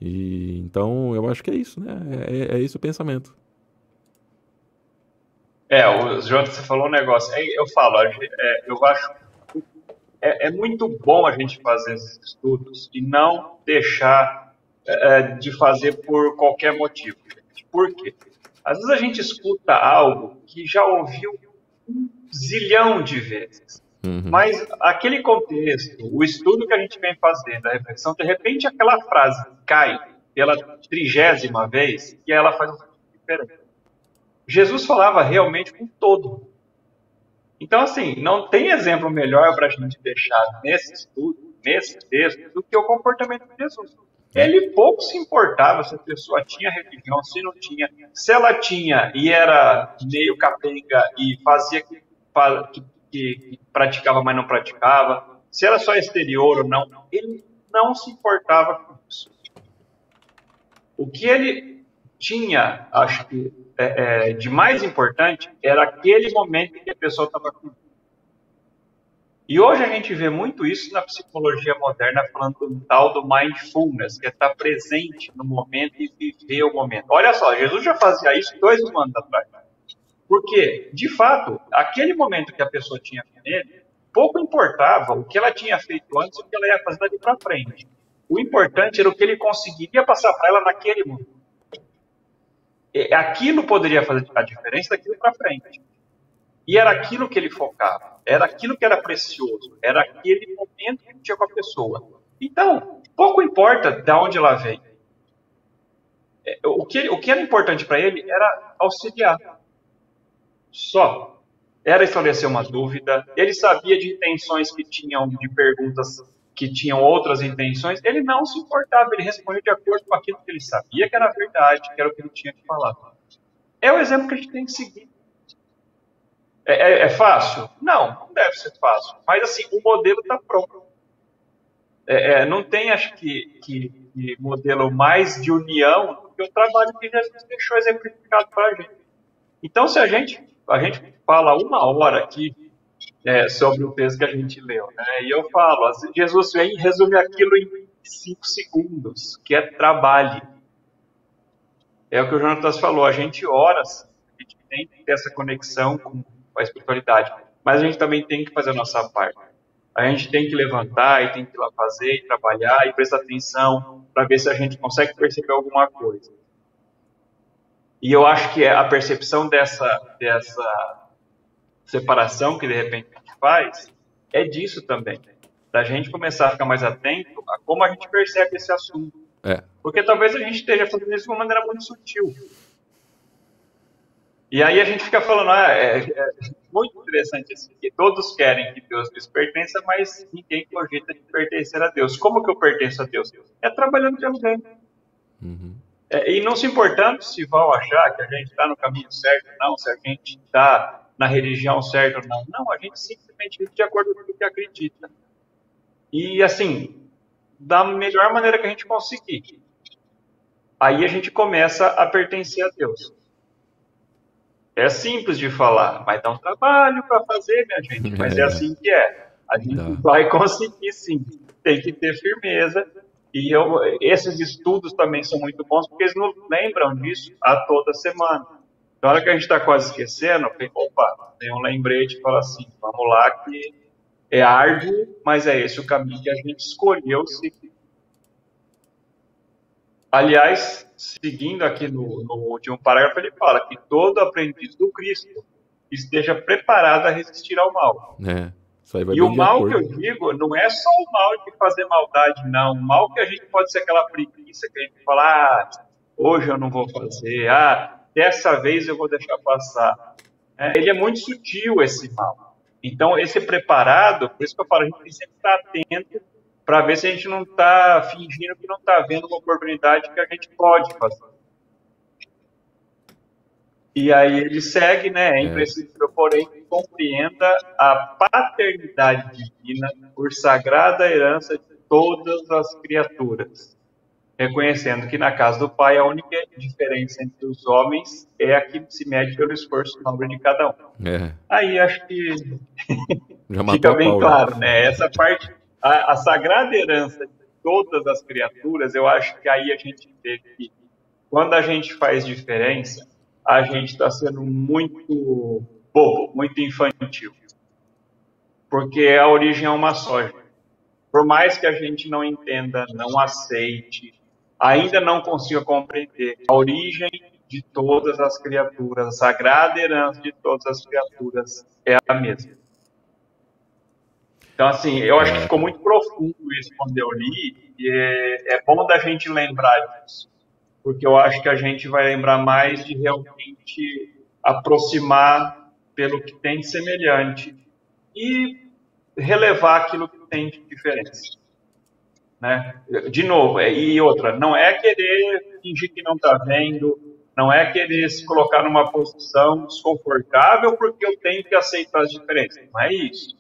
E então, eu acho que é isso, né? É esse o pensamento. O Jonathan, você falou um negócio. Eu falo, eu acho é muito bom a gente fazer esses estudos e não deixar de fazer por qualquer motivo. Por quê? Às vezes a gente escuta algo que já ouviu um zilhão de vezes. Mas aquele contexto, o estudo que a gente vem fazendo, a reflexão, de repente aquela frase cai pela 30ª vez e ela faz um sentido diferente. Jesus falava realmente com todo. Então, assim, não tem exemplo melhor para a gente deixar nesse estudo, nesse texto, do que o comportamento de Jesus. Ele pouco se importava se a pessoa tinha religião, se não tinha. Se ela tinha e era meio capenga e fazia que praticava, mas não praticava, se era só exterior ou não, ele não se importava com isso. O que ele tinha, acho que, de mais importante, era aquele momento em que a pessoa estava com. E hoje a gente vê muito isso na psicologia moderna, falando do tal do mindfulness, que é estar presente no momento e viver o momento. Olha só, Jesus já fazia isso 2 anos atrás. Porque, de fato, aquele momento que a pessoa tinha com ele, pouco importava o que ela tinha feito antes e o que ela ia fazer dali para frente. O importante era o que ele conseguiria passar para ela naquele momento. Aquilo poderia fazer a diferença daquilo para frente. E era aquilo que ele focava, era aquilo que era precioso, era aquele momento que ele tinha com a pessoa. Então, pouco importa de onde ela vem. O que era importante para ele era auxiliar. Só. Era esclarecer uma dúvida, ele sabia de intenções que tinham, de perguntas que tinham outras intenções, ele não se importava, ele respondia de acordo com aquilo que ele sabia que era verdade, que era o que ele tinha que falar. É o exemplo que a gente tem que seguir. É fácil? Não deve ser fácil. Mas, assim, o modelo está pronto. Não tem, acho que modelo mais de união do que o trabalho que Jesus deixou exemplificado para a gente. Então, se a gente fala 1 hora aqui sobre o texto que a gente leu, né? E eu falo, Jesus vem e resume aquilo em 5 segundos, que é trabalho. É o que o Jonatas falou, a gente ora, a gente tem que ter essa conexão com a espiritualidade, mas a gente também tem que fazer a nossa parte. A gente tem que levantar e tem que ir lá fazer e trabalhar e prestar atenção para ver se a gente consegue perceber alguma coisa. E eu acho que a percepção dessa separação que de repente a gente faz é disso também, da gente começar a ficar mais atento a como a gente percebe esse assunto. Porque talvez a gente esteja fazendo isso de uma maneira muito sutil. E aí a gente fica falando, é muito interessante assim, que todos querem que Deus lhes pertença, mas ninguém cogita de pertencer a Deus. Como que eu pertenço a Deus? É trabalhando de alguém. E não se importando se vão achar que a gente está no caminho certo ou não, se a gente está na religião certa ou não. Não, a gente simplesmente vive de acordo com o que acredita. E assim, da melhor maneira que a gente conseguir. Aí a gente começa a pertencer a Deus. É simples de falar, mas dá um trabalho para fazer, minha gente. Mas é assim que é. A gente vai conseguir, sim. Tem que ter firmeza. E esses estudos também são muito bons, porque eles nos lembram disso a toda semana. Na hora que a gente está quase esquecendo, opa, tem um lembrete e fala assim, vamos lá, que é árduo, mas é esse o caminho que a gente escolheu seguir. Aliás, seguindo aqui no último parágrafo, ele fala que todo aprendiz do Cristo esteja preparado a resistir ao mal. Isso aí vai e o mal que eu digo não é só o mal de fazer maldade, não. O mal que a gente pode ser aquela preguiça que a gente fala, hoje eu não vou fazer, dessa vez eu vou deixar passar. Ele é muito sutil, esse mal. Então, esse preparado, por isso que eu falo, a gente tem que sempre estar atento para ver se a gente não está fingindo que não está vendo uma oportunidade que a gente pode fazer. E aí ele segue, né? É imprescindível, porém, que compreenda a paternidade divina por sagrada herança de todas as criaturas, reconhecendo que na casa do Pai a única diferença entre os homens é a que se mede pelo esforço nobre de cada um. Aí acho que fica bem claro, né? Essa parte, a sagrada herança de todas as criaturas, eu acho que aí a gente vê que quando a gente faz diferença, a gente está sendo muito bobo, muito infantil. Porque a origem é uma só. Por mais que a gente não entenda, não aceite, ainda não consiga compreender, a origem de todas as criaturas, a sagrada herança de todas as criaturas é a mesma. Então, assim, eu acho que ficou muito profundo isso quando eu li, e é bom da gente lembrar disso. Porque eu acho que a gente vai lembrar mais de realmente aproximar pelo que tem de semelhante e relevar aquilo que tem de diferença. Né? De novo, e outra, não é querer fingir que não está vendo, não é querer se colocar numa posição desconfortável porque eu tenho que aceitar as diferenças, não é isso.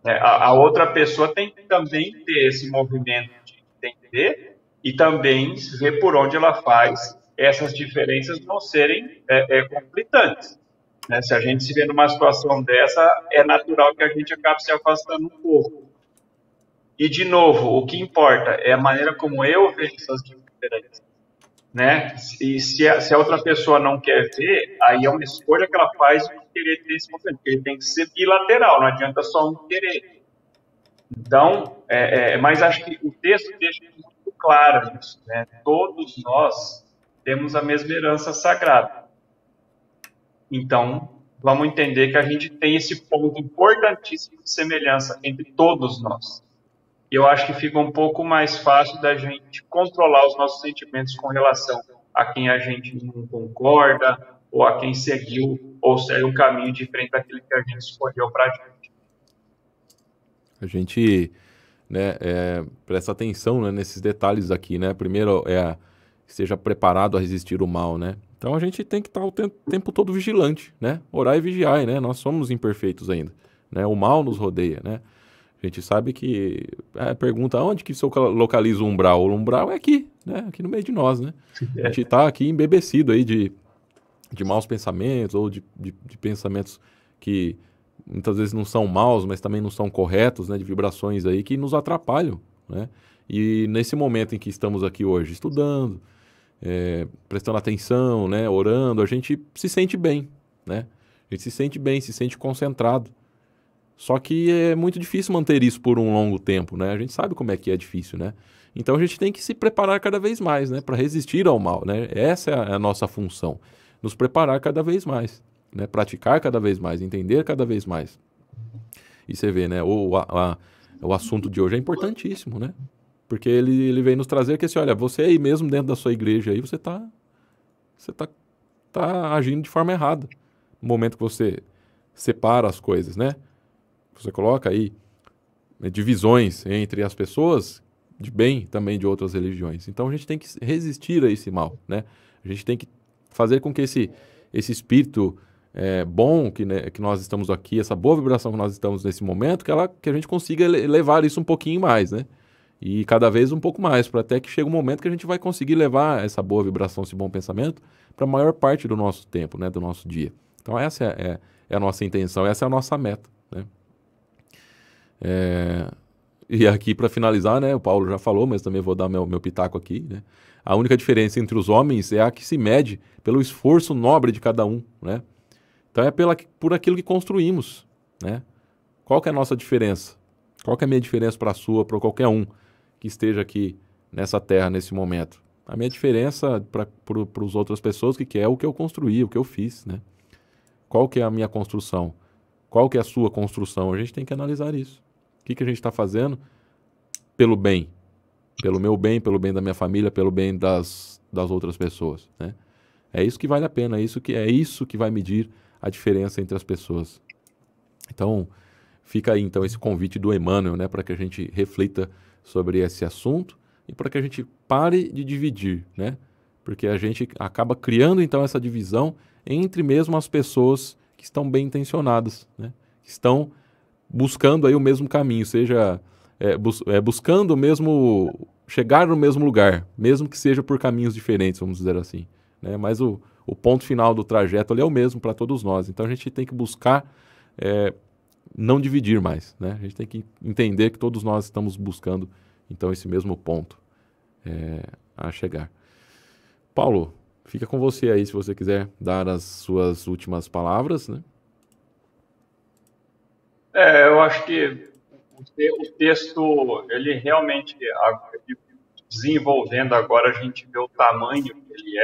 A outra pessoa tem que também ter esse movimento de entender e também ver por onde ela faz essas diferenças não serem conflitantes. Né? Se a gente se vê numa situação dessa, é natural que a gente acabe se afastando um pouco. E, de novo, o que importa é a maneira como eu vejo essas diferenças. Né? E se a outra pessoa não quer ver, aí é uma escolha que ela faz de querer ter esse movimento, porque ele tem que ser bilateral, não adianta só um querer. Então, mas acho que o texto deixa muito claro isso, né? Todos nós temos a mesma herança sagrada. Então, vamos entender que a gente tem esse ponto importantíssimo de semelhança entre todos nós. E eu acho que fica um pouco mais fácil da gente controlar os nossos sentimentos com relação a quem a gente não concorda, ou a quem seguiu, ou segue um caminho diferente daquele que a gente escolheu para a gente. A gente, né, presta atenção, né, nesses detalhes aqui, né? Primeiro que esteja preparado a resistir o mal, né? Então a gente tem que estar o tempo todo vigilante, né? Orar e vigiar, né? Nós somos imperfeitos ainda, né? O mal nos rodeia, né? A gente sabe que pergunta onde que se localiza o umbral. O umbral é aqui, né? Aqui no meio de nós, né? A gente está aqui embebecido aí de maus pensamentos ou de pensamentos que muitas vezes não são maus, mas também não são corretos, né? De vibrações aí que nos atrapalham, né? E nesse momento em que estamos aqui hoje estudando, prestando atenção, né? Orando, a gente se sente bem, né? A gente se sente bem, se sente concentrado. Só que é muito difícil manter isso por um longo tempo, né? A gente sabe como é que é difícil, né? Então a gente tem que se preparar cada vez mais, né? Para resistir ao mal, né? Essa é a nossa função. Nos preparar cada vez mais, né? Praticar cada vez mais, entender cada vez mais. E você vê, né? O assunto de hoje é importantíssimo, né? Porque ele vem nos trazer que assim, olha, você aí mesmo dentro da sua igreja aí, você tá agindo de forma errada. No momento que você separa as coisas, né? Você coloca aí, né, divisões entre as pessoas de bem também de outras religiões. Então a gente tem que resistir a esse mal, né? A gente tem que fazer com que esse espírito bom né, que nós estamos aqui, essa boa vibração que nós estamos nesse momento, que a gente consiga levar isso um pouquinho mais, né? E cada vez um pouco mais, para até que chegue um momento que a gente vai conseguir levar essa boa vibração, esse bom pensamento, para a maior parte do nosso tempo, né, do nosso dia. Então essa é a nossa intenção, essa é a nossa meta, né? E aqui, para finalizar, né, o Paulo já falou, mas também vou dar meu pitaco aqui, né? A única diferença entre os homens é a que se mede pelo esforço nobre de cada um, né? Então é por aquilo que construímos, né? Qual que é a nossa diferença? Qual que é a minha diferença para a sua, para qualquer um que esteja aqui nessa terra, nesse momento? A minha diferença para as outras pessoas que é o que eu construí, o que eu fiz, né? Qual que é a minha construção? Qual que é a sua construção? A gente tem que analisar isso. O que a gente está fazendo pelo bem? Pelo meu bem, pelo bem da minha família, pelo bem das outras pessoas, né? É isso que vale a pena, é isso que vai medir a diferença entre as pessoas. Então, fica aí então esse convite do Emmanuel, né, para que a gente reflita sobre esse assunto e para que a gente pare de dividir, né? Porque a gente acaba criando então essa divisão entre mesmo as pessoas que estão bem intencionadas, né? Que estão buscando aí o mesmo caminho, seja buscando o mesmo, chegar no mesmo lugar, mesmo que seja por caminhos diferentes, vamos dizer assim, né? Mas o ponto final do trajeto ali é o mesmo para todos nós. Então a gente tem que buscar não dividir mais, né? A gente tem que entender que todos nós estamos buscando então esse mesmo ponto a chegar. Paulo, fica com você aí se você quiser dar as suas últimas palavras, né? Eu acho que o texto, ele realmente, desenvolvendo agora, a gente vê o tamanho que ele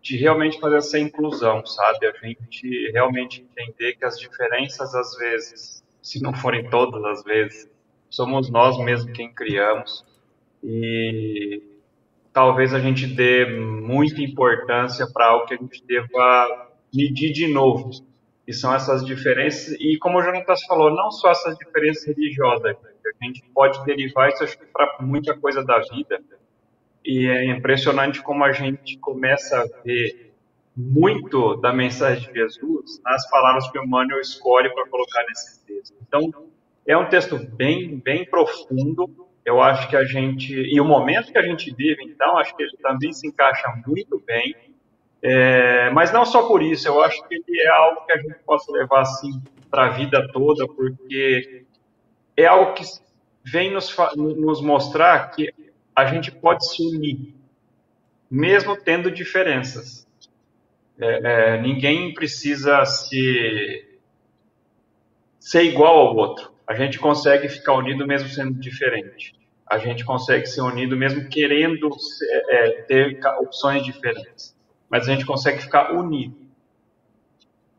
de realmente fazer essa inclusão, sabe? A gente realmente entender que as diferenças, às vezes, se não forem todas as vezes, somos nós mesmos quem criamos. E talvez a gente dê muita importância para algo que a gente deva medir de novo, que são essas diferenças, e como o Jonatas falou, não só essas diferenças religiosas, a gente pode derivar isso para muita coisa da vida, e é impressionante como a gente começa a ver muito da mensagem de Jesus nas palavras que o Emmanuel escolhe para colocar nesse texto. Então, é um texto bem, bem profundo. Eu acho que a gente, e o momento que a gente vive, então, acho que ele também se encaixa muito bem. Mas não só por isso, eu acho que ele é algo que a gente possa levar assim para a vida toda, porque é algo que vem nos mostrar que a gente pode se unir, mesmo tendo diferenças. Ninguém precisa ser igual ao outro. A gente consegue ficar unido mesmo sendo diferente. A gente consegue ser unido mesmo querendo ter opções diferentes. Mas a gente consegue ficar unido.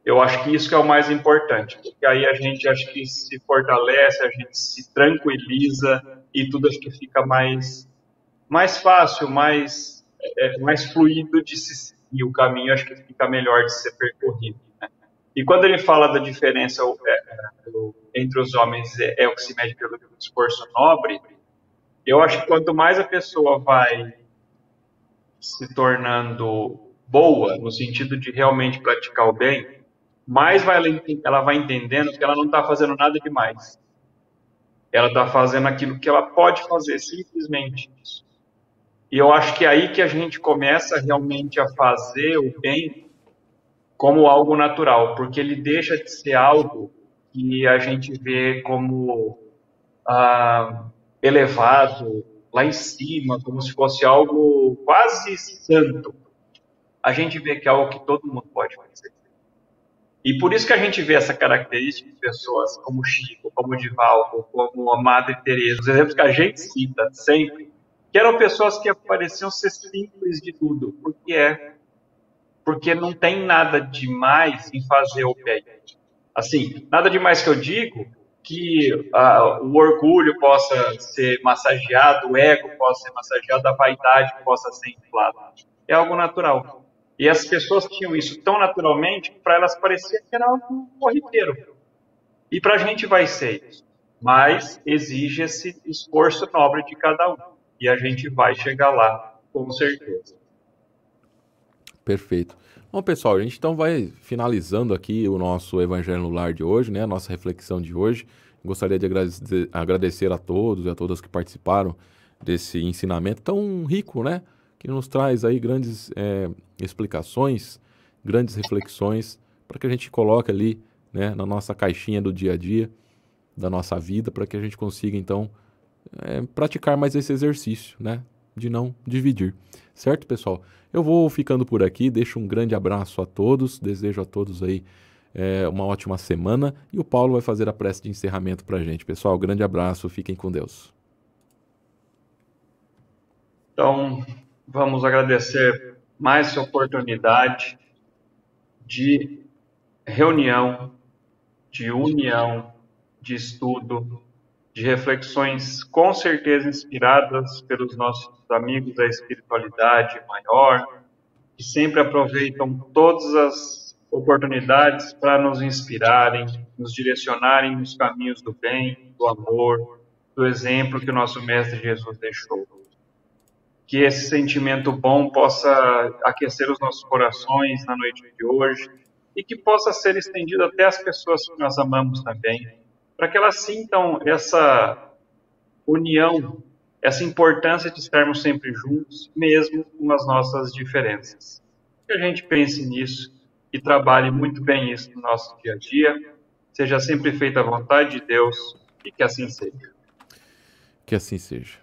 Eu acho que isso que é o mais importante, porque aí a gente acho que se fortalece, a gente se tranquiliza e tudo acho que fica mais fácil, mais fluido de se seguir. O caminho acho que fica melhor de ser percorrido. Né? E quando ele fala da diferença entre os homens é o que se mede pelo esforço nobre, eu acho que quanto mais a pessoa vai se tornando boa, no sentido de realmente praticar o bem, mais ela vai entendendo que ela não está fazendo nada demais. Ela está fazendo aquilo que ela pode fazer, simplesmente isso. E eu acho que é aí que a gente começa realmente a fazer o bem como algo natural, porque ele deixa de ser algo que a gente vê como elevado, lá em cima, como se fosse algo quase santo. A gente vê que é algo que todo mundo pode fazer. E por isso que a gente vê essa característica de pessoas como Chico, como Divaldo, como a Madre Teresa, os exemplos que a gente cita sempre, que eram pessoas que pareciam ser simples de tudo, porque não tem nada demais em fazer o bem. Assim, nada demais que eu digo que o orgulho possa ser massageado, o ego possa ser massageado, a vaidade possa ser inflada. É algo natural. E as pessoas tinham isso tão naturalmente que para elas parecia que era algo corriqueiro. E para a gente vai ser isso. Mas exige esse esforço nobre de cada um. E a gente vai chegar lá, com certeza. Perfeito. Bom, pessoal, a gente então vai finalizando aqui o nosso Evangelho no Lar de hoje, né? A nossa reflexão de hoje. Gostaria de agradecer a todos e a todas que participaram desse ensinamento tão rico, né? Que nos traz aí grandes explicações, grandes reflexões, para que a gente coloque ali, né, na nossa caixinha do dia a dia, da nossa vida, para que a gente consiga, então, praticar mais esse exercício, né? De não dividir. Certo, pessoal? Eu vou ficando por aqui, deixo um grande abraço a todos, desejo a todos aí uma ótima semana, e o Paulo vai fazer a prece de encerramento para a gente. Pessoal, grande abraço, fiquem com Deus. Então, vamos agradecer mais essa oportunidade de reunião, de união, de estudo, de reflexões com certeza inspiradas pelos nossos amigos da espiritualidade maior, que sempre aproveitam todas as oportunidades para nos inspirarem, nos direcionarem nos caminhos do bem, do amor, do exemplo que o nosso Mestre Jesus deixou. Que esse sentimento bom possa aquecer os nossos corações na noite de hoje e que possa ser estendido até as pessoas que nós amamos também, para que elas sintam essa união, essa importância de estarmos sempre juntos, mesmo com as nossas diferenças. Que a gente pense nisso e trabalhe muito bem isso no nosso dia a dia, seja sempre feita a vontade de Deus e que assim seja. Que assim seja.